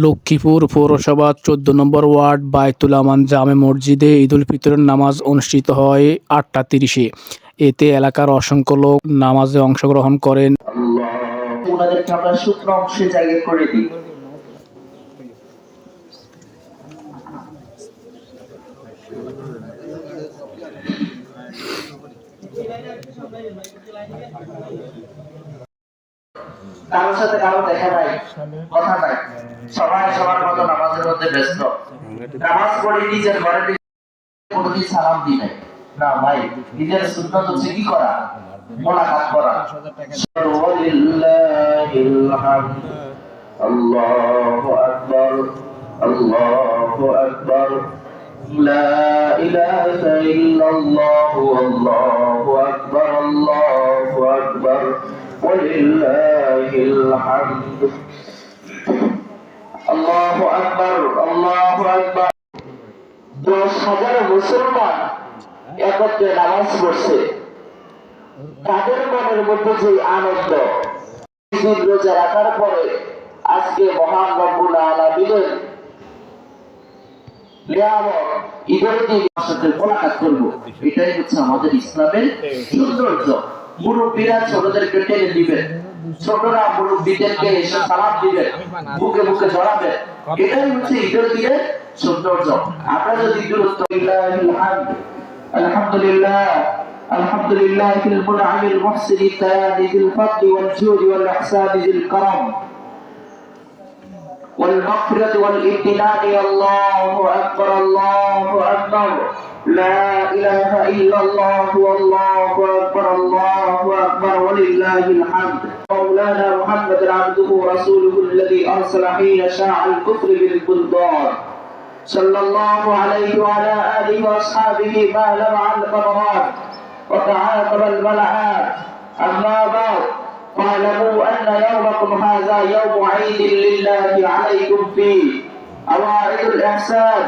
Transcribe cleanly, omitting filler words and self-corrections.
লক্ষ্মীপুর পৌরসভা ১৪ নম্বর ওয়ার্ড বায়তুল আমান জামে মসজিদে ঈদুল ফিতরের নামাজ অনুষ্ঠিত হয় ৮টা ৩০-এ। এতে এলাকার অসংখ্য লোক নামাজে অংশগ্রহণ করেন। ওনাদেরকে আমরা শুকনো অংশে জায়গা করে দিই। কারোর সাথে কারো দেখা নাই, কথা নাই, সবাই সবার মতো নামাজের মধ্যে ব্যস্ত। নামাজ পড়ে নিজের ঘরে কোনোদিন সালাম দিই নাই না ভাই, নিজের সুন্নত হচ্ছে কি করা, মোলাকাত করা। আল্লাহু আকবার, আল্লাহু আকবার, লা ইলাহা ইল্লাল্লাহ, আল্লাহু আকবার, আল্লাহু আকবার, ওয়ালিল্লাহিল হামদ। আল্লাহু আকবার, আল্লাহু আকবার। 10,000 মুসলমান একত্রে নামাজ পড়ছে, তাদের মনের মধ্যে যে আনন্দ, রোজা রাখার পরে আজকে মহান রব্বুল আলামিনের নিয়ামত ঈদের দিন সাথে মোলাকাত করব, এটাই হচ্ছে আমাদের ইসলামের সৌন্দর্য। মুরব্বীরা ছোটদেরকে টেনে দিবেন, ছোটরা মুরব্বীদেরকে এসে সালাম দিবেন, বুকে বুকে জড়াবেন, এটাই হচ্ছে ঈদের দিনের সৌন্দর্য। আমরা যদি আলহামদুলিল্লাহ الحمد لله المنعم المحسن الثاني ذي الفضل والجود والإحسان ذي الكرم والمغفرة والامتنان. الله أكبر، الله أكبر، لا إله إلا الله، والله أكبر، الله أكبر، ولله الحمد. مولانا محمد عبده ورسوله الذي أرسل حين شاع الكفر بالبلدان، صلى الله عليه وعلى آله وأصحابه ما لمع القمرات وتعاقب الملعات. أما بعد، فاعلموا أن يومكم هذا يوم عيد لله عليكم فيه أواعد الإحسان